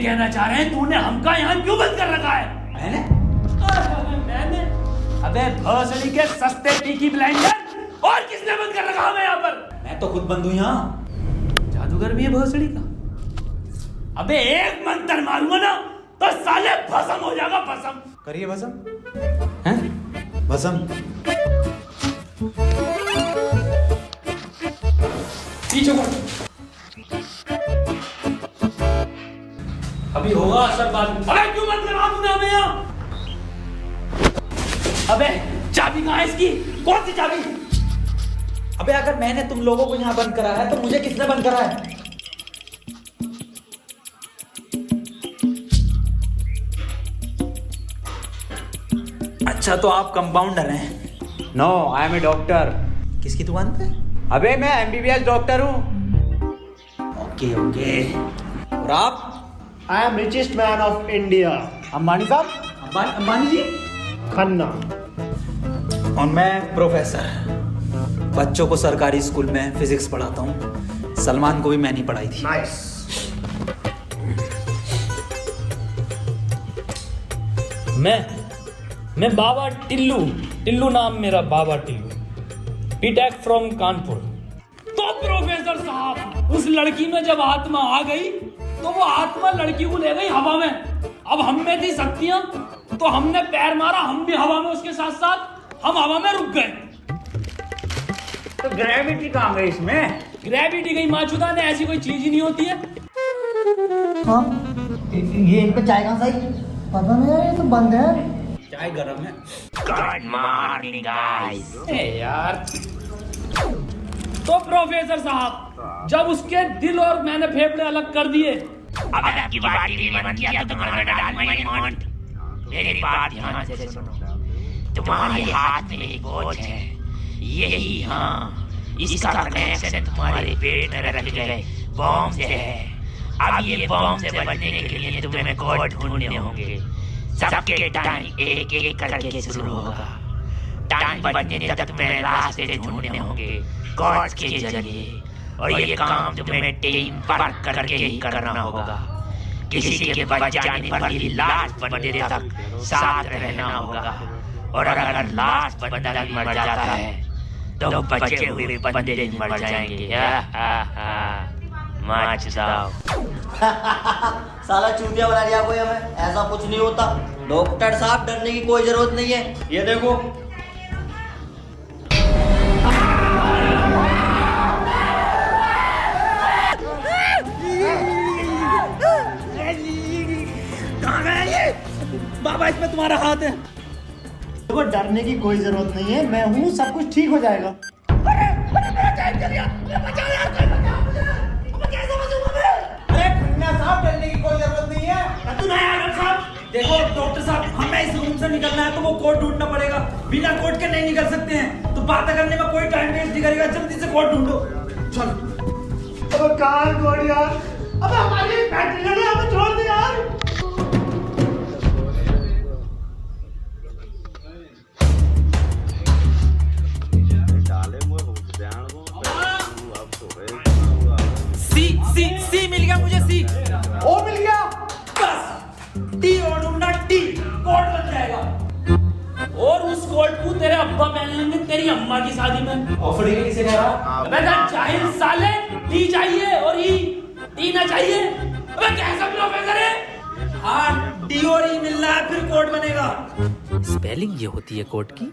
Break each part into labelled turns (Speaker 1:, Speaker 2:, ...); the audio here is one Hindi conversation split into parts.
Speaker 1: कहना चाह रहे हैं तूने हमका यहाँ क्यों बंद कर रखा है? मैंने? अबे भोसड़ी के सस्ते टीकी ब्लाइंडर, और किसने बंद कर रखा हमें यहाँ पर?
Speaker 2: मैं तो खुद बंद हूँ यहाँ।
Speaker 1: जादूगर भी है भोसड़ी का। अबे एक मंत्र मारूंगा ना तो साले भस्म हो जाएगा, भस्म।
Speaker 2: करिए भस्म। हैं? भस्म।
Speaker 1: पीछे को। अभी होगा असर बाद में। अबे क्यों बंद करा तूने हमें यहाँ? अबे चाबी कहाँ है इसकी? कौन सी चाबी?
Speaker 2: अबे अगर मैंने तुम लोगों को यहाँ बंद करा है तो मुझे किसने बंद करा है? अच्छा तो आप कंपाउंडर हैं?
Speaker 3: No, I am a doctor.
Speaker 2: किसकी दुकान पे?
Speaker 3: अबे मैं MBBS डॉक्टर हूँ।
Speaker 2: Okay okay. और आप?
Speaker 4: I am richest man of India.
Speaker 3: Ambani साहब?
Speaker 2: अंबानी जी?
Speaker 4: खन्ना।
Speaker 2: और मैं प्रोफेसर, बच्चों को सरकारी स्कूल में फिजिक्स पढ़ाता हूँ। सलमान को भी मैंने पढ़ाई थी।
Speaker 4: नाइस।
Speaker 1: मैं बाबा टिल्लू नाम मेरा, बाबा टिल्लू, बीटेक फ्रॉम कानपुर। तो प्रोफेसर साहब, उस लड़की में जब आत्मा आ गई तो वो आत्मा लड़की को ले गई हवा में। अब हम में थी शक्तियां तो हमने पैर मारा, हम भी हवा में उसके साथ साथ, हम हवा में रुक गए।
Speaker 3: तो ग्रेविटी कहाँ गई इसमें?
Speaker 1: ग्रेविटी गई माचुदा ने, ऐसी कोई चीज ही नहीं होती है।
Speaker 5: हाँ, ये इनका चाय कहाँ सही? पता नहीं यार, ये तो बंद है।
Speaker 2: चाय गरम है।
Speaker 6: Good morning guys.
Speaker 1: यार तो प्रोफेसर साहब, जब उसके दिल और मैंने फेफड़े अलग कर दिए,
Speaker 6: अब आपकी बाटी भी मन किया तो तुम्हारा डाल माय मॉन्ट। मेरी बात ध्यान से सुनो। तुम्हारे हाथ में एक बोझ है, यही हाँ, इसका कनेक्शन तुम्हारे पेट में रखे गए बॉम्ब से है। अब ये बॉम्ब से बचने के लिए तुम्हें कोड ढूंढने होंगे। सबके टाइम एक एक करके शुरू होगा। टाइम बचने तक तुम्हें रास्ते ढूंढने होंगे कोड्स के जरिए, और ये काम तुम्हें टीम वर्क करके ही करना होगा। किसी के बच जाने पर भी लास्ट बंदे तक साथ रहना होगा, और अगर लास्ट बंदा भी मर जाता है तो बचे हुए बंदे भी मर जाएंगे। माच दाओ।
Speaker 5: साला चूतिया बना दिया कोई हमें। ऐसा कुछ नहीं होता डॉक्टर साहब, डरने की कोई जरूरत नहीं है। ये देखो,
Speaker 2: बाबा इसमें तुम्हारा हाथ है।
Speaker 4: देखो डरने की कोई जरूरत नहीं है, मैं हूँ, सब कुछ ठीक हो जाएगा।
Speaker 2: साहब डरने की कोई जरूरत नहीं है। तू नहीं आया साहब। देखो डॉक्टर साहब, हमें इस रूम से निकलना है तो वो कोड ढूंढना पड़ेगा। बिना कोड के नहीं निकल सकते हैं। तो बात करने में कोई टाइम वेस्ट नहीं करेगा, जल्दी से कोड ढूंढो। चलो।
Speaker 4: अब कहाँ कोड यार? अब हमारी बैटरी लगी, हमें छोड़ दे यार।
Speaker 2: सी मिल गया मुझे। सी
Speaker 4: ओ मिल गया।
Speaker 2: बस टी और ढूंढना, टी कोड बन जाएगा।
Speaker 1: और उस कोड को तेरे अब्बा पहन लेंगे तेरी अम्मा की शादी में।
Speaker 2: ऑफर के किसे कह रहा?
Speaker 1: अबे जाहिल साले, टी चाहिए और ई टी ना चाहिए। अबे कैसा प्रोफेसर है?
Speaker 2: हाँ, टी और ई मिल रहा है, फिर कोड बनेगा।
Speaker 7: स्पेलिंग ये होती है कोड की।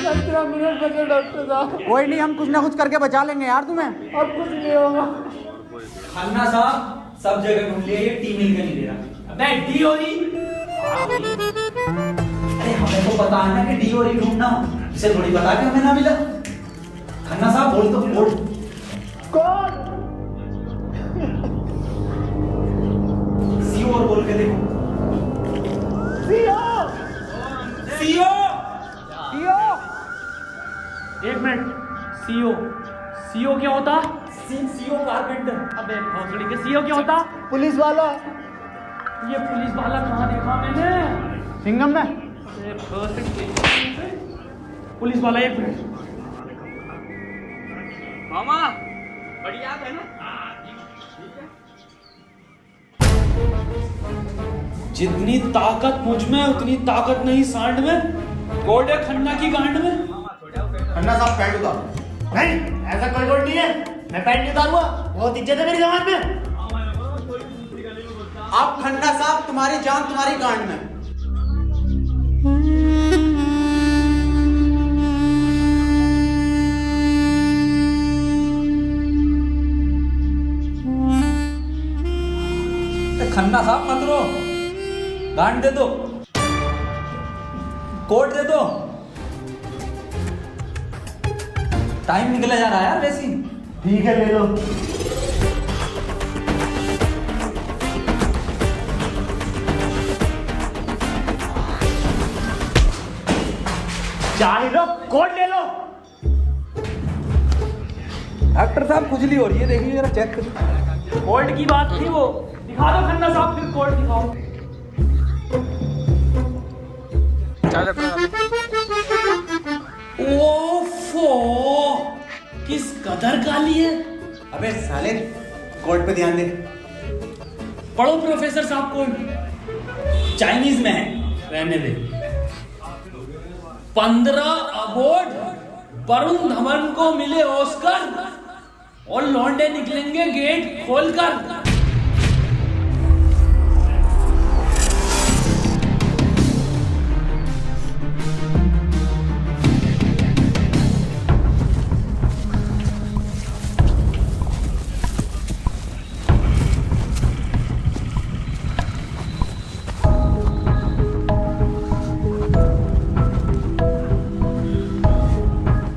Speaker 1: डॉक्टर साहब,
Speaker 3: कोई नहीं, हम कुछ ना कुछ करके बचा लेंगे यार तुम्हें।
Speaker 1: अब कुछ नहीं होगा।
Speaker 2: खन्ना साहब सब जगह ढूंढ लिया, ये टी मिल के नहीं दे रहा।
Speaker 1: अबे डी और ई।
Speaker 2: अरे हमें तो पता है ना कि डी और ई ढूंढना, इसे थोड़ी पता कि हमें ना मिला। खन्ना साहब बोल तो बोल।
Speaker 4: कौन?
Speaker 2: सीओ और बोल के देखो। सीओ।
Speaker 1: एक मिनट, सीओ सीओ क्या होता?
Speaker 2: CO carpenter.
Speaker 1: अबे भोसड़ी के सीओ क्या होता?
Speaker 4: पुलिस वाला।
Speaker 1: ये पुलिस वाला कहाँ देखा मैंने?
Speaker 4: सिंघम में।
Speaker 1: अबे भोसड़ी के पुलिस वाला। एक मिनट
Speaker 3: मामा बढ़िया है ना?
Speaker 1: जितनी ताकत मुझ में उतनी ताकत नहीं सांड में। कोड है खन्ना की गांड में।
Speaker 4: खन्ना साहब पैंट उतारो। नहीं, ऐसा कोई कोड नहीं है, मैं पैंट नहीं उतारूंगा, बहुत इज्जत है मेरी जमात में।
Speaker 3: आप खन्ना साहब, तुम्हारी जान तुम्हारी गांड में।
Speaker 2: खन्ना साहब मत रो, गांड दे दो, कोट दे दो। टाइम निकला जा रहा है यार वैसे ही।
Speaker 4: ठीक है, ले लो। चाहे लो, कोट ले लो।
Speaker 2: डॉक्टर साहब खुजली हो रही है, देखिए जरा चेक करिए।
Speaker 1: कोड की बात थी वो, दिखा दो खन्ना साहब, फिर कोड दिखाओ। ओफो, किस कदर काली है।
Speaker 3: अबे साले, कोड पे ध्यान दे।
Speaker 1: पढ़ो प्रोफेसर साहब कोड। चाइनीज में है, रहने दे। 15 अवार्ड वरुण धवन को मिले ऑस्कर और लौंडे निकलेंगे गेट खोलकर।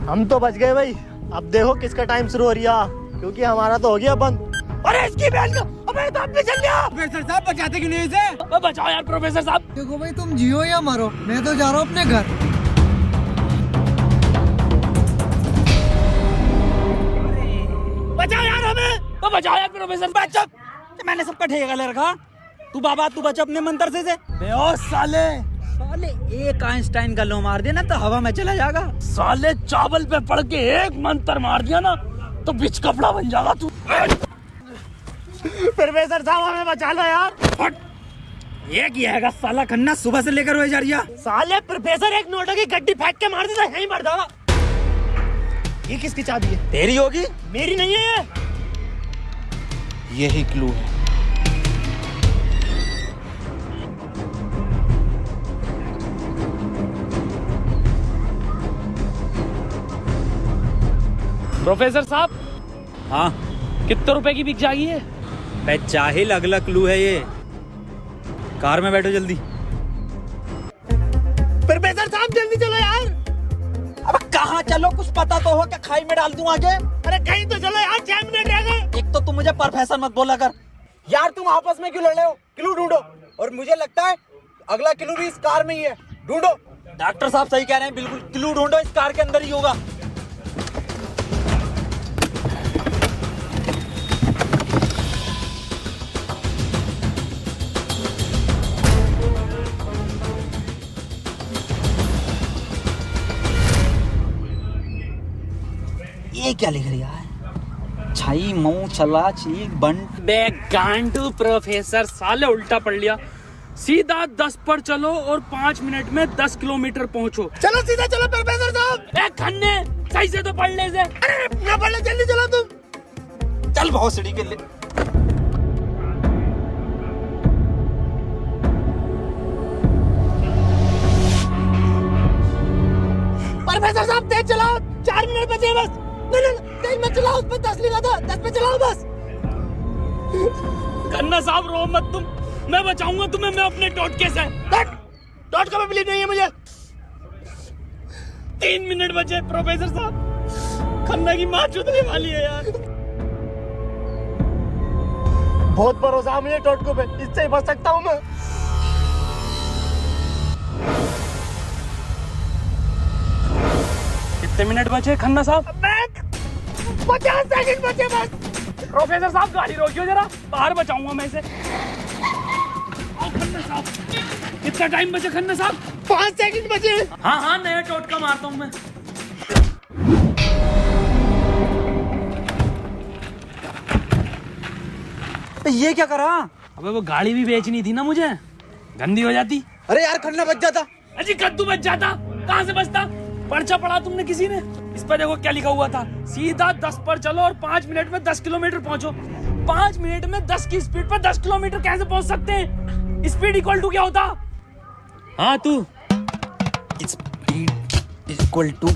Speaker 4: हम तो बच गए भाई। अब देखो किसका टाइम शुरू हो रहा, क्योंकि हमारा तो हो गया बंद। अरे इसकी बहन का, अबे तो अब भी चल गया।
Speaker 3: प्रोफेसर साहब बचाते क्यों नहीं इसे?
Speaker 1: बचाओ यार प्रोफेसर साहब।
Speaker 8: देखो भाई, तुम जियो या मरो, मैं तो जा रहा हूँ अपने घर।
Speaker 2: बचाओ यार हमें,
Speaker 1: बचाओ यार प्रोफेसर।
Speaker 2: बचा। मैंने सबका ठेका ले रखा। तू बाबा तू बच अपने मंत्र से। बेहोश साले एक आइंस्टाइन का लो मार देना तो हवा में चला जाएगा।
Speaker 1: साले चावल पे पड़ के एक मंत्र मार दिया ना तो बिच कपड़ा बन जाएगा तू।
Speaker 4: प्रोफेसर साहब हमें बचा लो यार।
Speaker 2: ये किया है साला खन्ना, सुबह से लेकर हुए जा रही है।
Speaker 4: साले प्रोफेसर एक नोटों की गड्डी फेंक के मार देता, यहीं मर जाओ। ये किसकी चाबी है?
Speaker 2: तेरी होगी,
Speaker 4: मेरी नहीं है ये।
Speaker 3: यही क्लू है।
Speaker 1: प्रोफेसर साहब,
Speaker 2: हाँ
Speaker 1: कितने रुपए की बिक जाएगी ये?
Speaker 2: बे जाहिल, अगला क्लू है ये। कार में बैठो जल्दी।
Speaker 4: प्रोफेसर साहब जल्दी चलो यार।
Speaker 2: अब कहाँ चलो, कुछ पता तो हो, क्या खाई में डाल दूं आगे?
Speaker 4: अरे कहीं तो चलो यार, 6 मिनट रह गए।
Speaker 2: एक तो तुम मुझे प्रोफेसर मत बोला कर।
Speaker 3: यार तुम आपस में क्यों लड़ रहे हो? क्लू ढूंढो। और मुझे लगता है अगला क्लू भी इस कार में ही है। ढूंढो।
Speaker 2: डॉक्टर साहब सही कह रहे हैं, बिल्कुल क्लू ढूंढो, इस कार के अंदर ही होगा। ये क्या लिख रही है? छाई मऊ चला चीक बंट।
Speaker 1: बे गांडू प्रोफेसर, साले उल्टा पढ़ लिया। सीधा 10 पर चलो और 5 मिनट में 10 किलोमीटर पहुंचो।
Speaker 4: चलो सीधा चलो प्रोफेसर साहब।
Speaker 1: ए खन्ने, सही से तो पढ़ ले इसे।
Speaker 4: अरे ना पढ़ ले, जल्दी चलो तुम।
Speaker 2: चल बहुत सीढ़ी के लिए।
Speaker 4: प्रोफेसर साहब तेज चलाओ, 4 मिनट बचे बस। नहीं तेज मत चलाओ, उस पर 10 लिखा था, 10 पे चलाओ बस।
Speaker 1: खन्ना साहब रो मत तुम, मैं बचाऊंगा तुम्हें, मैं अपने टोटके से।
Speaker 4: डॉट का बिलीव नहीं है मुझे।
Speaker 1: 3 मिनट बचे प्रोफेसर साहब, खन्ना की माँ चुदने वाली है यार।
Speaker 4: बहुत भरोसा है मुझे टोटको पे, इससे ही बच सकता हूँ मैं।
Speaker 1: कितने मिनट बचे खन्ना साहब?
Speaker 4: 50 सेकंड बचे बस।
Speaker 1: प्रोफेसर साहब गाड़ी रोकियो जरा, बाहर बचाऊंगा मैं इसे। ओ खन्ना साहब, कितना टाइम बचे खन्ना साहब?
Speaker 4: 5 सेकंड बचे।
Speaker 1: हाँ हाँ, नया टोटका मारता हूँ मैं।
Speaker 2: तो ये क्या करा?
Speaker 1: अबे वो गाड़ी भी बेचनी थी ना मुझे, गंदी हो जाती।
Speaker 3: अरे यार खन्ना बच जाता।
Speaker 1: अजी कद्दू बच जाता, कहाँ से बचता? पर्चा पढ़ा तुमने किसी ने? इस पर देखो क्या लिखा हुआ था, सीधा 10 पर चलो और 5 मिनट में 10 किलोमीटर पहुंचो। 5 मिनट में 10 की स्पीड पर 10 किलोमीटर कैसे पहुंच सकते हैं? स्पीड इक्वल टू क्या होता? हाँ तू।
Speaker 2: Speed equal to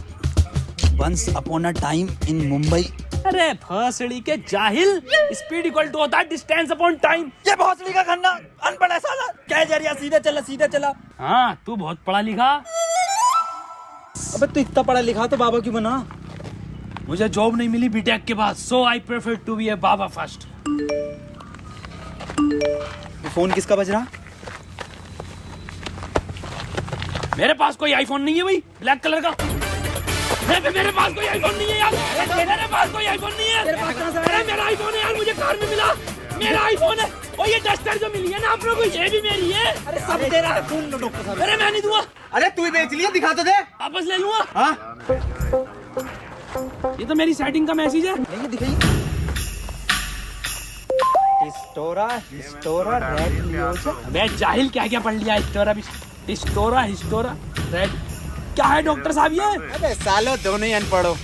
Speaker 2: once upon a time in Mumbai.
Speaker 1: अरे भोसड़ी के जाहिल, स्पीड इक्वल टू होता है डिस्टेंस अपॉन टाइम।
Speaker 2: ये भोसड़ी का खन्ना अनपढ़ है साला। क्या जरिया, सीधे चला सीधे चला।
Speaker 1: हाँ तू बहुत पढ़ा लिखा।
Speaker 2: अबे तू इतना पढ़ा लिखा तो बाबा क्यों बना?
Speaker 1: मुझे जॉब नहीं मिली बीटेक के बाद, so I prefer to be a बाबा फर्स्ट।
Speaker 2: फोन किसका बज रहा?
Speaker 1: मेरे पास कोई आईफोन नहीं है भाई, ब्लैक कलर का। मेरे पास कोई आईफोन नहीं है यार। मेरे पास कोई आईफोन नहीं है। अरे मेरा आईफोन है यार, मुझे कार में मिला। मेरा आईफोन है। और ये डस्टर जो मिली है ना आप लोगों को, ये भी मेरी है।
Speaker 2: अरे सब तेरा है। फोन लो डॉक्टर साहब।
Speaker 1: अरे मैं नहीं दूंगा।
Speaker 3: अरे तू ही बेच लिया, दिखा तो दे।
Speaker 1: वापस ले लूंगा।
Speaker 3: हाँ
Speaker 1: ये तो मेरी सेटिंग का मैसेज है।
Speaker 2: नहीं दिखाइए। हिस्टोरा रेड लियोजा।
Speaker 1: अबे जाहिल क्या क्या पढ़ लिया? हिस्टोरा रेड क्या है डॉक्टर साहब ये?
Speaker 3: अबे सालो दोनों ही अनपढ़ हो।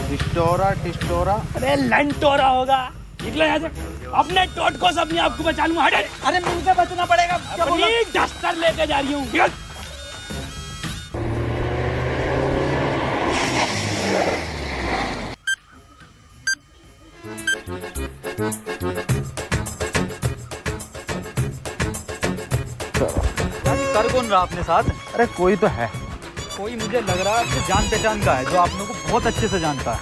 Speaker 3: टिस्टोरा।
Speaker 1: अरे लंटोरा होगा। निकलो यहाँ से। अपने टोट को सब नहीं आपको बचा लूंगा। हटे।
Speaker 2: अरे मुझे बचना पड़ेगा।
Speaker 1: अपनी डस्टर लेके जा रही हूँ।
Speaker 2: कर कौन रहा अपने साथ?
Speaker 3: अरे कोई तो है,
Speaker 2: कोई मुझे लग रहा है कि जान पहचान का है, जो आप लोगों को बहुत अच्छे से जानता है।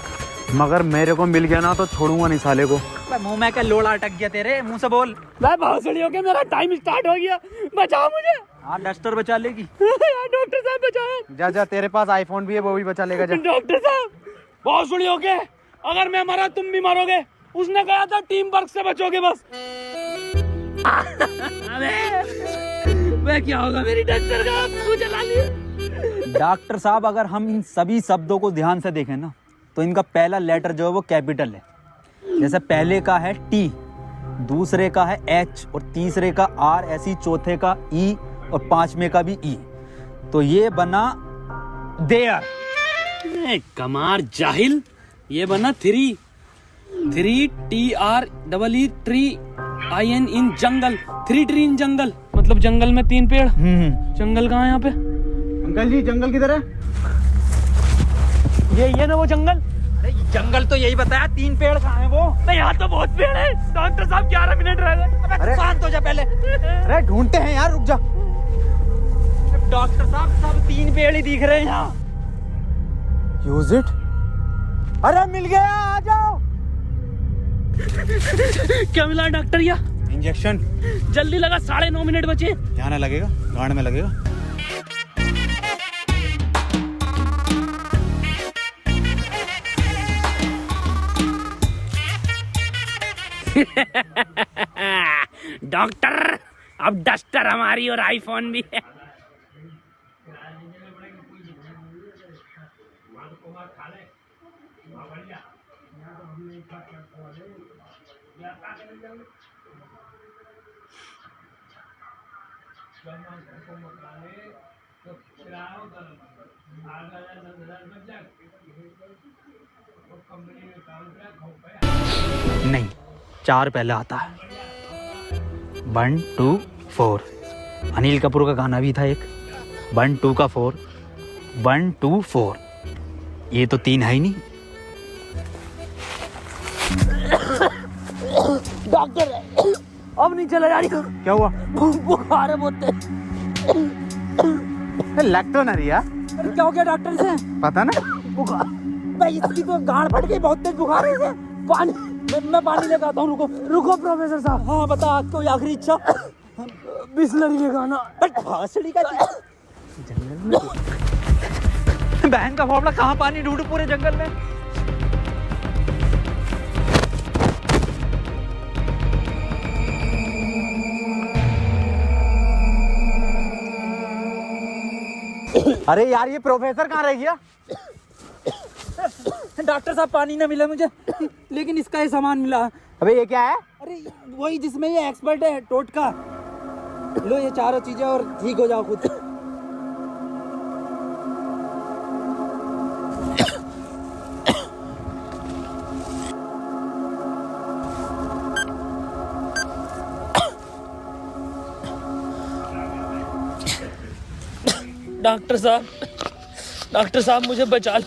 Speaker 3: मगर मेरे को मिल गया ना तो छोड़ूंगा नहीं साले को।
Speaker 2: मुंह में क्या लोड़ा अटक गया तेरे? मुंह से बोल।
Speaker 1: मैं भोसड़ी हो गया, मेरा टाइम स्टार्ट हो गया। बचाओ मुझे।
Speaker 2: हाँ डस्टर बचा लेगी।
Speaker 1: डॉक्टर साहब बचाओ।
Speaker 3: जा जा, तेरे पास आईफोन भी है, वो भी बचा लेगा। जा
Speaker 1: डॉक्टर साहब भोसड़ी हो गए, अगर मैं मरा तुम भी मरोगे। उसने कहा था टीम वर्क से बचोगे बस। मैं क्या होगा मेरी डस्टर का? आपको जला लिया।
Speaker 2: डॉक्टर साहब अगर हम इन सभी शब्दों को ध्यान से देखें ना, तो इनका पहला लेटर जो है वो कैपिटल है। जैसे पहले का है टी, दूसरे का है एच और तीसरे का आर, ऐसी चौथे का ई और पांचवें का भी ई। तो ये बना देयर।
Speaker 1: कमार जाहिल, ये बना three TREE tree IN in जंगल। 3 ट्री इन जंगल, मतलब जंगल में 3 पेड़। जंगल कहाँ है यहाँ पे?
Speaker 3: अंकल जी जंगल किधर है?
Speaker 1: ये ना वो जंगल।
Speaker 2: अरे जंगल तो यही बताया, 3 पेड़ कहाँ हैं वो?
Speaker 1: नहीं यहाँ तो बहुत पेड़ है। डॉक्टर साहब 11 मिनट रह गए।
Speaker 2: अरे शांत हो जा पहले।
Speaker 3: अरे ढूंढते हैं यार, रुक जा।
Speaker 2: डॉक्टर साहब सब 3 पेड़ ही दिख रहे हैं यहाँ।
Speaker 3: Use it. अरे मिल गया, आ जाओ।
Speaker 1: क्या मिला डॉक्टर? या
Speaker 3: इंजेक्शन।
Speaker 1: जल्दी लगा, 9.5 मिनट बचे।
Speaker 3: यहाँ ना लगेगा, गांड में लगेगा।
Speaker 6: डॉक्टर अब डस्टर हमारी और आईफोन भी है।
Speaker 2: नहीं, 4 पहले आता है। 1 2 4। अनिल कपूर का गाना भी था एक, 1 2 का 4, 1 2 4। ये तो 3 है ही नहीं।
Speaker 1: डॉक्टर अब नहीं चला जा रही।
Speaker 3: क्या हुआ?
Speaker 1: बुखार है बहुत तेज।
Speaker 3: लग तो नहीं रहा।
Speaker 1: अरे क्या हो गया डॉक्टर से?
Speaker 3: पता ना।
Speaker 1: बुखार भाई, इसकी तो गांड फट गई, बहुत तेज बुखार है इसे। पानी मैं पानी लेकर आता हूँ। रुको प्रोफेसर साहब। हाँ बता, आज कोई आखिरी इच्छा? बिस्लरी के गाना।
Speaker 2: भासड़ी का जंगल में बहन का फोफड़ा, कहाँ पानी ढूंढू पूरे जंगल में?
Speaker 3: अरे यार ये प्रोफेसर कहाँ रह गया?
Speaker 2: डॉक्टर साहब पानी ना मिला मुझे, लेकिन इसका ये सामान मिला।
Speaker 3: अबे ये क्या है?
Speaker 2: अरे वही जिसमें ये एक्सपर्ट है टोटका।
Speaker 3: लो ये चारों चीजें और ठीक हो जाओ खुद।
Speaker 1: डॉक्टर साहब मुझे बचा लो।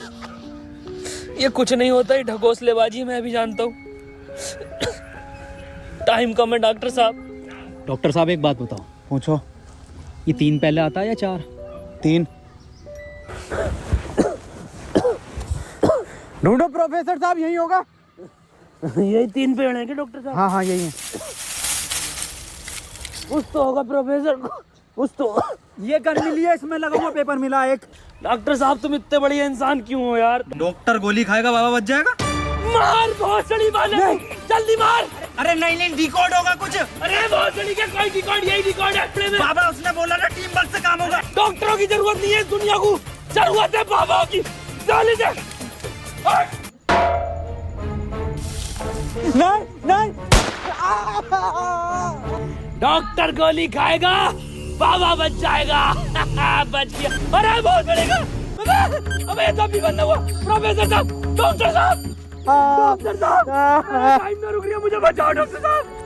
Speaker 1: ये कुछ नहीं होता, ये ढकोसलेबाजी मैं भी जानता हूँ। टाइम कम है डॉक्टर साहब।
Speaker 9: डॉक्टर साहब एक बात बताओ। पूछो। ये 3 पहले आता है या 4?
Speaker 3: 3। ढूंढो प्रोफेसर साहब, यही होगा।
Speaker 1: यही 3 पेड़ हैं क्या डॉक्टर साहब?
Speaker 3: हाँ हाँ यही है।
Speaker 1: कुछ तो होगा प्रोफेसर, कुछ तो।
Speaker 3: ये गन मिली है, इसमें लगा हुआ पेपर मिला एक।
Speaker 1: डॉक्टर साहब तुम इतने बढ़िया इंसान क्यों हो यार?
Speaker 3: डॉक्टर गोली खाएगा, बाबा बच जाएगा।
Speaker 1: मार भोसड़ी वाले, जल्दी मार।
Speaker 3: अरे नहीं डिकोड होगा कुछ।
Speaker 1: अरे भोसड़ी का कोई डिकोड, यही डिकोड है अपने में।
Speaker 3: बाबा उसने बोला ना टीम वर्क से काम होगा।
Speaker 1: डॉक्टरों की जरूरत नहीं है इस दुनिया को, जरूरत है बाबा की। चल इधर।
Speaker 3: नहीं
Speaker 1: डॉक्टर गोली खाएगा, बाबा बच जाएगा। बच गया। अरे बहुत बड़ेगा। अबे ये तो अभी बंद हुआ। प्रोफेसर साहब, डॉक्टर साहब, डॉक्टर साहब, टाइम ना रुक रही है, मुझे बचाओ डॉक्टर साहब।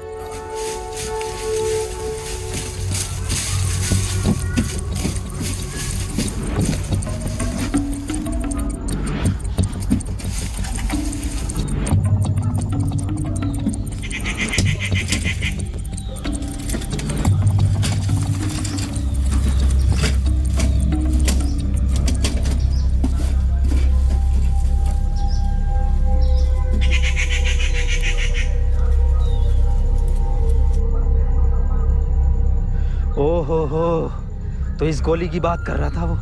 Speaker 3: ओहो, तो इस गोली की बात कर रहा था वो।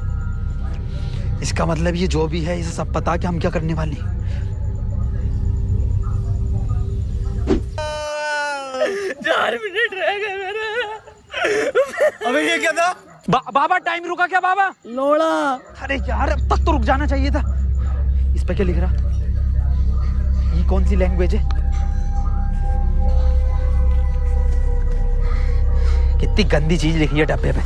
Speaker 3: इसका मतलब ये जो भी है इसे सब पता कि हम क्या करने वाले हैं।
Speaker 1: 4 मिनट रह गए मेरे।
Speaker 3: अबे ये क्या था? बाबा टाइम रुका क्या बाबा?
Speaker 1: लोड़ा।
Speaker 3: अरे यार अब तक तो रुक जाना चाहिए था। इस पे क्या लिख रहा? ये कौन सी लैंग्वेज है? कितनी गंदी चीज लिखी है डब्बे पे।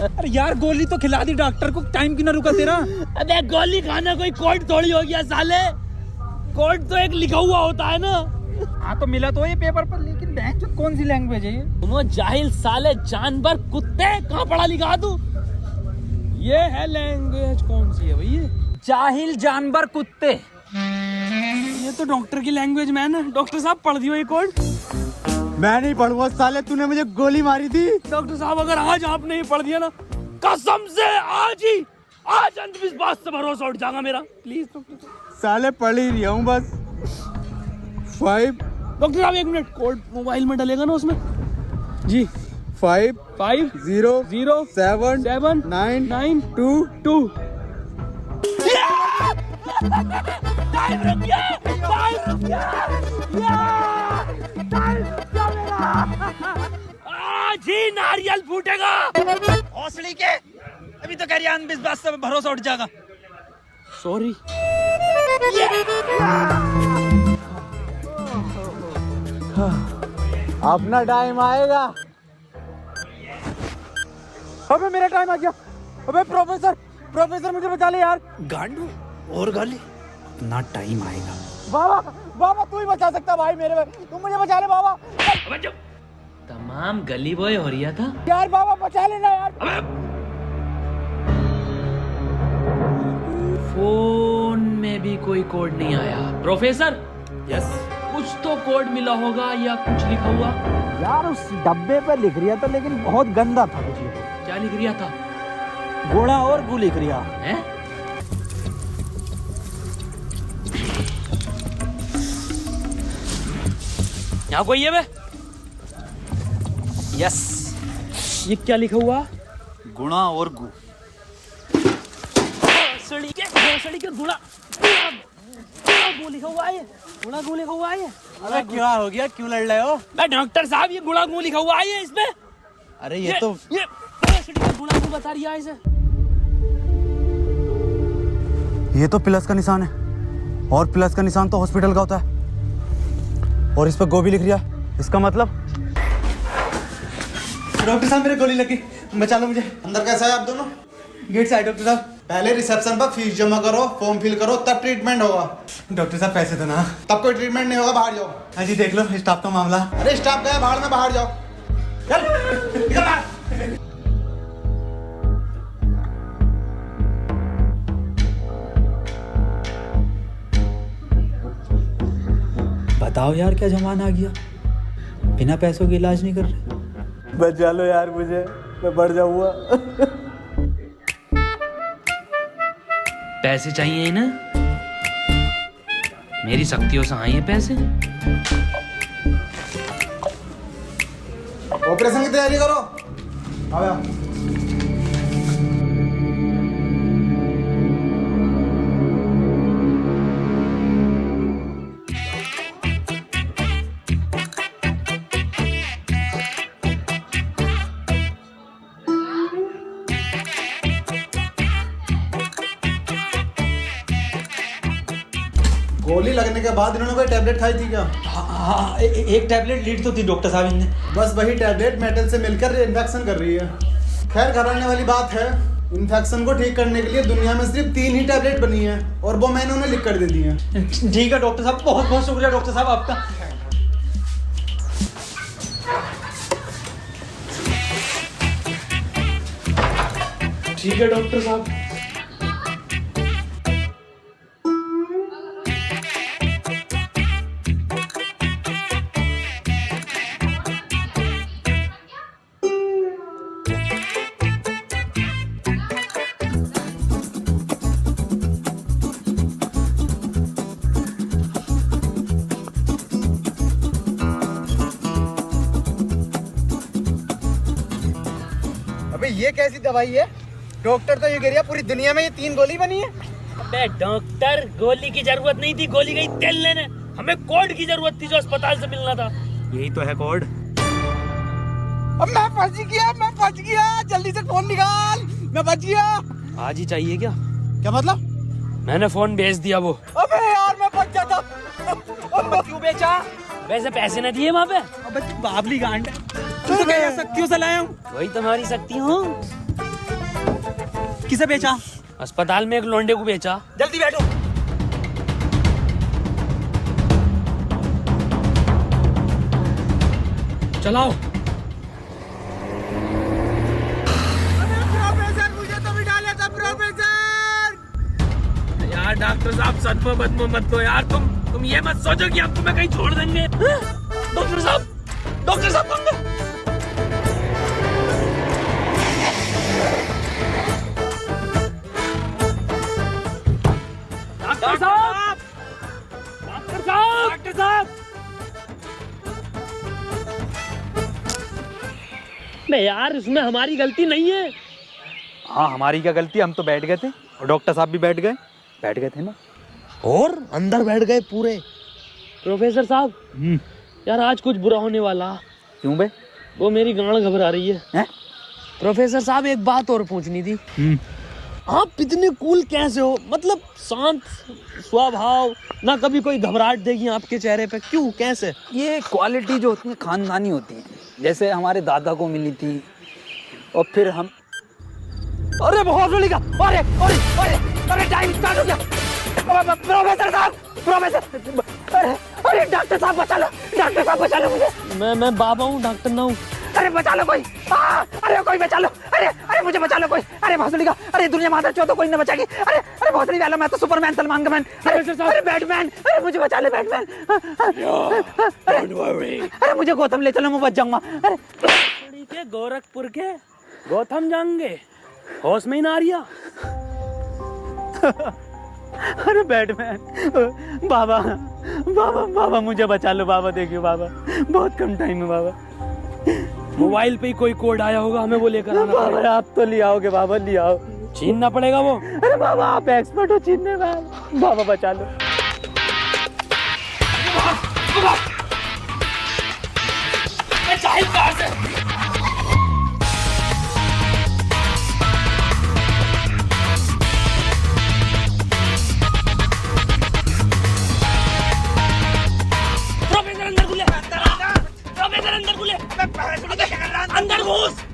Speaker 3: अरे यार गोली तो खिला दी डॉक्टर को, टाइम क्यों ना रुका तेरा?
Speaker 1: अबे गोली खाना कोई कोड थोड़ी हो गया साले। कोड तो एक लिखा हुआ होता है ना।
Speaker 3: हाँ तो मिला तो ये पेपर पर, लेकिन बैंक कौन सी लैंग्वेज है ये?
Speaker 1: तुम जाहिल साले, जानवर, कुत्ते, कहाँ पढ़ा लिखा तू? ये है लैंग्वेज, कौन सी है भैया?
Speaker 3: जाहिल जानवर कुत्ते।
Speaker 1: ये तो डॉक्टर की लैंग्वेज में है ना। डॉक्टर साहब पढ़ दियो ये कोड।
Speaker 3: मैं नहीं पढ़ूंगा साले, तूने मुझे गोली मारी थी।
Speaker 1: डॉक्टर साहब अगर आज आप नहीं पढ़ दिया ना, कसम से आज अंधविश्वास से भरोसा उठ जाएगा मेरा। प्लीज डॉक्टर साहब।
Speaker 3: साले पढ़ ही रहा हूँ बस। 5
Speaker 1: डॉक्टर साहब 1 मिनट, कोड मोबाइल में डलेगा ना उसमें जी।
Speaker 3: 5
Speaker 1: 5
Speaker 3: 0
Speaker 1: 0
Speaker 3: 7
Speaker 1: 7
Speaker 3: 9
Speaker 1: 9 2 2। टाइम रुक गया, टाइम रुक गया, टाइम रुक गया मेरा। आज ही नारियल फूटेगा।
Speaker 3: हौसली के अभी तो कह रही अंधविश्वास से भरोसा उठ जाएगा।
Speaker 1: सॉरी।
Speaker 3: अपना टाइम आएगा। अबे मेरा टाइम आ गया। अबे प्रोफेसर मुझे बचा ले यार।
Speaker 2: गांडू और गाली, अपना टाइम आएगा।
Speaker 3: बाबा तू ही बचा सकता भाई मेरे, तुम मुझे बचा ले बाबा।
Speaker 7: तमाम गली बॉय हो रहा था
Speaker 3: यार बाबा बचा लेना यार।
Speaker 7: फोन में भी कोई कोड नहीं आया। प्रोफेसर,
Speaker 1: यस,
Speaker 7: कुछ तो कोड मिला होगा या कुछ लिखा हुआ?
Speaker 3: यार उस डब्बे पे लिख रिया था, लेकिन बहुत गंदा था कुछ लिखा।
Speaker 7: क्या लिख रिया था?
Speaker 3: घोड़ा और गू लिख रिया
Speaker 7: है।
Speaker 1: यहाँ कोई है बे?
Speaker 3: यस,
Speaker 1: ये क्या लिखा हुआ?
Speaker 3: गुणा और गु।
Speaker 1: सड़ी के गुड़ा गु लिखा हुआ है। गुड़ा गु लिखा हुआ है।
Speaker 3: अरे क्या हो गया, क्यों लड़ रहे हो?
Speaker 1: मैं डॉक्टर साहब, ये गुड़ा गु लिखा हुआ है इसमें।
Speaker 3: अरे ये तो
Speaker 1: गुड़ा गु बता रही है इसे।
Speaker 3: ये तो प्लस का निशान है, और प्लस का निशान तो हॉस्पिटल का होता है, और इस पर गो भी लिख रिया है। इसका मतलब?
Speaker 4: डॉक्टर साहब मेरे गोली लगी, बचा लो मुझे।
Speaker 10: अंदर कैसा है आप दोनों?
Speaker 4: गेट से आए डॉक्टर साहब।
Speaker 10: पहले रिसेप्शन पर फीस जमा करो, फॉर्म फिल करो, तब ट्रीटमेंट होगा।
Speaker 4: डॉक्टर साहब पैसे तो ना।
Speaker 10: तब कोई ट्रीटमेंट नहीं होगा, बाहर जाओ।
Speaker 4: हाँ जी देख लो स्टाफ का मामला।
Speaker 10: अरे स्टाफ गया बाहर में, बाहर जाओ। चल निकल बाहर।
Speaker 3: बताओ यार क्या जमाना आ गया, बिना पैसों के इलाज नहीं कर रहे।
Speaker 4: बचा लो यार मुझे, मैं बढ़ जाऊंगा।
Speaker 7: पैसे चाहिए ना, मेरी शक्तियों से आए हैं पैसे।
Speaker 10: ऑपरेशन की तैयारी करो। आओ यार। गोली लगने के बाद इन्होंने कोई टैबलेट खाई थी क्या?
Speaker 3: हाँ, एक टैबलेट लीड तो थी डॉक्टर साहब इनने।
Speaker 10: बस वही टैबलेट मेटल से मिलकर इन्फेक्शन कर रही है। खैर घबराने वाली बात है, इन्फेक्शन को ठीक करने के लिए दुनिया में सिर्फ 3 ही टैबलेट बनी है और वो मैंने उन्हें लिख कर दे दी है।
Speaker 3: ठीक है डॉक्टर साहब, बहुत बहुत शुक्रिया डॉक्टर साहब आपका।
Speaker 1: ठीक है डॉक्टर साहब।
Speaker 4: अबे ये कैसी दवाई है? डॉक्टर तो ये कह रहा पूरी दुनिया में ये 3 गोली बनी है।
Speaker 6: अबे डॉक्टर, गोली की जरूरत नहीं थी, गोली गई तेल लेने। हमें कोड की जरूरत थी जो अस्पताल से मिलना था।
Speaker 3: यही तो है कोड।
Speaker 4: अब मैं फंस गया, जल्दी से फोन निकाल, मैं बच गया।
Speaker 7: आज ही चाहिए क्या?
Speaker 4: क्या मतलब?
Speaker 7: मैंने फोन बेच दिया वो।
Speaker 4: अबे यार मैं बच जाता।
Speaker 7: क्यों बेचा? वैसे पैसे न दिए वहाँ पे।
Speaker 3: अबे तू बाबली गांड है, तू तो क्या शक्तियों से लाया हूँ।
Speaker 7: वही तुम्हारी शक्ति हूँ।
Speaker 3: किसे बेचा?
Speaker 7: अस्पताल में एक लौंडे को बेचा।
Speaker 3: जल्दी बैठो।
Speaker 7: चलाओ।
Speaker 4: प्रोफेसर मुझे तो भी डाला था प्रोफेसर।
Speaker 7: यार डॉक्टर साहब सदमा बदमा मत लो यार, तुम ये मत सोचो कि आपको मैं कहीं छोड़ देंगे। डॉक्टर साहब डॉक्टर साहब।
Speaker 6: मैं यार इसमें हमारी गलती नहीं है।
Speaker 3: हाँ हमारी क्या गलती, हम तो बैठ गए थे और डॉक्टर साहब भी बैठ गए थे ना।
Speaker 4: और अंदर बैठ गए पूरे।
Speaker 6: प्रोफेसर साहब यार आज कुछ बुरा होने वाला।
Speaker 3: क्यों बे?
Speaker 6: वो मेरी गांड घबरा रही है।
Speaker 3: हैं?
Speaker 6: प्रोफेसर साहब एक बात और पूछनी थी। आप इतने कूल कैसे हो? मतलब शांत स्वभाव, ना कभी कोई घबराहट देगी आपके चेहरे पे, क्यों कैसे?
Speaker 3: ये क्वालिटी जो होती है खानदानी होती है, जैसे हमारे दादा को मिली थी और फिर हम। अरे बहुत गोली का, अरे टाइम स्टार्ट हो गया। प्रोफेसर साहब, अरे डॉक्टर साहब बचा लो मुझे।
Speaker 6: मैं बाबा हूँ, डॉक्टर ना हूँ।
Speaker 3: अरे बचा लो कोई, अरे कोई बचा लो, अरे मुझे बचा लो कोई। अरे भोसड़ी का, अरे दुनिया माता चो तो कोई न बचाएगी। अरे भोसड़ी वाला, मैं तो सुपरमैन, सलमान का मैन। अरे बैटमैन, अरे मुझे बचा ले बैटमैन। अरे मुझे गौतम ले चलो, मैं बच जाऊंगा।
Speaker 6: अरे के गोरखपुर के गौतम जाएंगे, होश में ही ना आ रिया।
Speaker 3: अरे बैटमैन, बाबा मुझे बचा लो बाबा, देखियो बाबा बहुत कम टाइम है बाबा।
Speaker 6: मोबाइल पे ही कोई कोड आया होगा, हमें वो लेकर आना
Speaker 3: बाबा
Speaker 6: पड़ेगा।
Speaker 3: आप तो ले आओगे बाबा, ले आओ।
Speaker 6: छीनना पड़ेगा वो।
Speaker 3: अरे बाबा आप एक्सपर्ट हो छीनने में, बाबा बचा लो।
Speaker 6: प्रोफेसर अंदर खुले।
Speaker 7: अंदर घुस।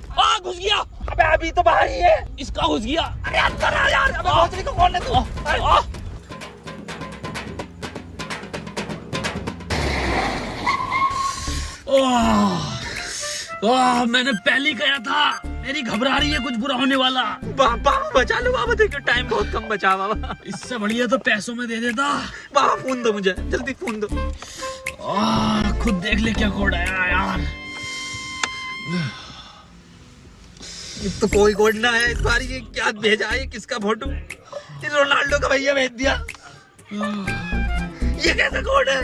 Speaker 7: घुस गया।
Speaker 3: अबे अभी तो बाहर ही है।
Speaker 7: इसका घुस गया।
Speaker 3: अरे अंदर आ यार। अबे भोसड़ी को खोलने तू।
Speaker 7: मैंने पहले ही कहा था, मेरी घबरा रही है, कुछ बुरा होने वाला।
Speaker 3: बाबा बचा लो बाबा, देखो टाइम बहुत कम बचा बाबा।
Speaker 7: इससे बढ़िया तो पैसों में दे देता।
Speaker 3: बाबा फोन दो मुझे, जल्दी फोन दो।
Speaker 7: खुद देख ले क्या कोड आया यार।
Speaker 3: ये तो कोई कोड ना है इस बार। ये क्या भेजा है, किसका फोटो? ये रोनाल्डो का भैया भेज दिया। ये कैसा कोड है?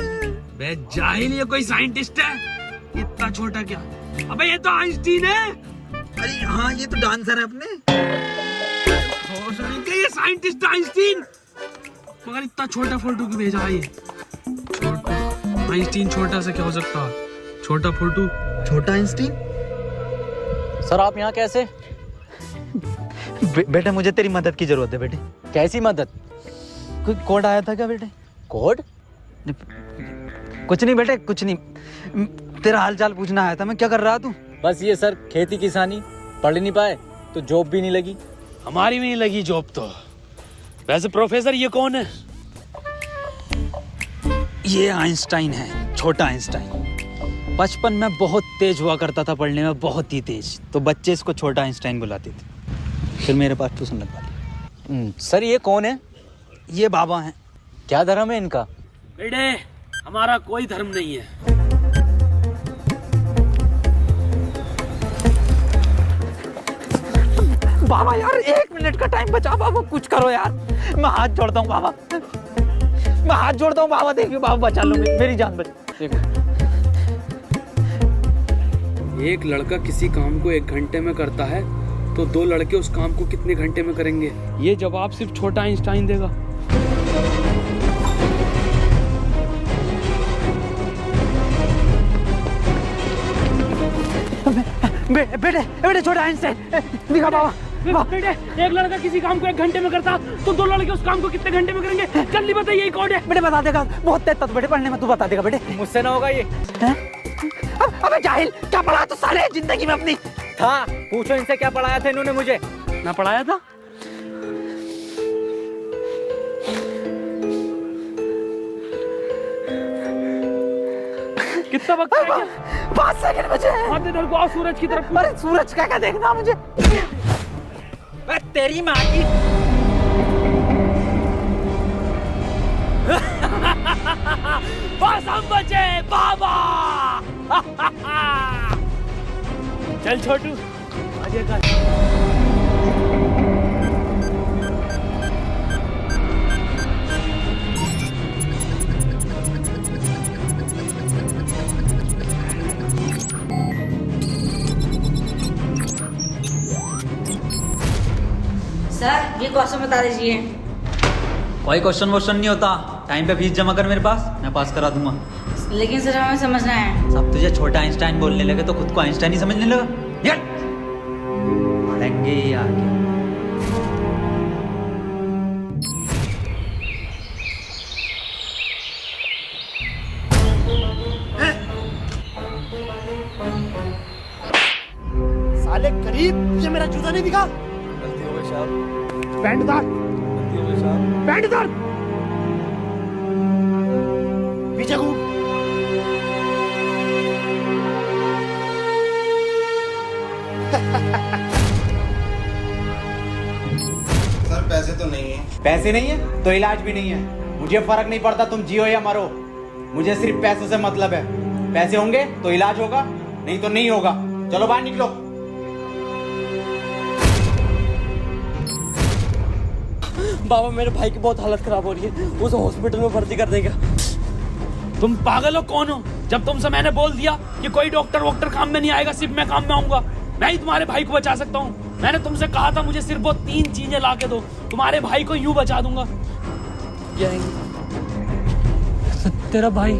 Speaker 7: मैं जाहिल, ये कोई साइंटिस्ट है? इतना छोटा क्या? अबे ये तो आइंस्टीन है।
Speaker 3: अरे हाँ, ये तो डांसर है अपने।
Speaker 7: ये साइंटिस्ट आइंस्टीन, मगर इतना छोटा फोटो क्यों भेजा है? ये छोटा आइंस्टीन, छोटा से क्या हो सकता? छोटा फोटो,
Speaker 3: छोटा आइंस्टीन।
Speaker 9: सर आप यहाँ कैसे?
Speaker 3: बेटे मुझे तेरी मदद की जरूरत है बेटे।
Speaker 9: कैसी मदद?
Speaker 3: कोई कोड आया था क्या बेटे?
Speaker 9: कोड?
Speaker 3: कुछ नहीं बेटे, कुछ नहीं। तेरा हाल चाल पूछना आया था मैं। क्या कर रहा तू?
Speaker 9: बस ये सर, खेती किसानी। पढ़ नहीं पाए तो जॉब भी नहीं लगी।
Speaker 7: हमारी भी नहीं लगी जॉब तो। वैसे प्रोफेसर ये कौन है?
Speaker 3: ये आइंस्टाइन है, छोटा आइंस्टाइन। बचपन में बहुत तेज हुआ करता था पढ़ने में, बहुत ही तेज। तो बच्चे इसको छोटा आइंस्टाइन बुलाते थे। फिर मेरे पास ट्यूशन लगवा ली।
Speaker 9: सर ये कौन है?
Speaker 3: ये बाबा हैं।
Speaker 9: क्या धर्म है इनका?
Speaker 7: बेटे हमारा कोई धर्म नहीं है।
Speaker 3: बाबा यार 1 मिनट का टाइम बचा बाबा, कुछ करो यार। मैं हाथ जोड़ता हूँ बाबा, मैं हाथ जोड़ता हूँ बाबा। देखिए बाबा, बचा लो मेरी जान बचा।
Speaker 7: एक लड़का किसी काम को 1 घंटे में करता है तो 2 लड़के उस काम को कितने घंटे में करेंगे? ये जवाब सिर्फ छोटा आइंस्टाइन देगा।
Speaker 3: बेटे बेटे छोटा आइंस्टाइन दिखा बाबा।
Speaker 7: बेटे एक लड़का किसी काम को 1 घंटे में करता तो 2 लड़के उस काम को कितने घंटे में करेंगे? जल्दी बताइए, यही कोड है।
Speaker 3: बेटे बता देगा, बहुत तेज था बेटे पढ़ने में, तू बता देगा बेटे।
Speaker 9: मुझसे ना होगा ये।
Speaker 3: अबे जाहिल, क्या पढ़ा तो साले जिंदगी में अपनी
Speaker 9: था। पूछो इनसे क्या पढ़ाया था इन्होंने मुझे।
Speaker 7: ना पढ़ाया था? कितना वक्त है?
Speaker 3: 5 सेकंड बचे हैं।
Speaker 7: हाथ इधर को, सूरज की तरफ।
Speaker 3: अरे सूरज क्या देखना मुझे? तेरी माँ की।
Speaker 7: बस हम बचे बाबा। चल छोटू आगे कर।
Speaker 11: सर ये क्वेश्चन बता दीजिए।
Speaker 3: कोई क्वेश्चन वोश्चन नहीं होता। टाइम पे फीस जमा कर मेरे पास, मैं पास करा दूंगा।
Speaker 11: लेकिन सर हमें समझना है।
Speaker 3: सब तुझे छोटा आइंस्टाइन बोलने लगे तो खुद को आइंस्टाइन ही समझने लगा। यार पढ़ेंगे आगे।
Speaker 4: साले गरीब, ये मेरा जूता नहीं दिखा।
Speaker 10: गलती हो गई साहब।
Speaker 4: पैंट उतार,
Speaker 10: गलती हो गई साहब।
Speaker 4: पैंट उतार, पीछे घूम।
Speaker 10: सर पैसे तो नहीं है।
Speaker 9: पैसे नहीं है तो इलाज भी नहीं है। मुझे फर्क नहीं पड़ता तुम जियो या मरो, मुझे सिर्फ पैसों से मतलब है। पैसे होंगे तो इलाज होगा, नहीं तो नहीं होगा। चलो बाहर निकलो।
Speaker 7: बाबा मेरे भाई की बहुत हालत खराब हो रही है, उसे हॉस्पिटल में भर्ती कर देगा। तुम पागल हो? कौन हो? जब तुमसे मैंने बोल दिया कि कोई डॉक्टर वॉक्टर काम में नहीं आएगा, सिर्फ मैं काम में आऊंगा। मैं ही तुम्हारे भाई को बचा सकता हूँ। मैंने तुमसे कहा था मुझे सिर्फ वो 3 चीजें ला के दो, तुम्हारे भाई को यूं बचा दूंगा। तेरा भाई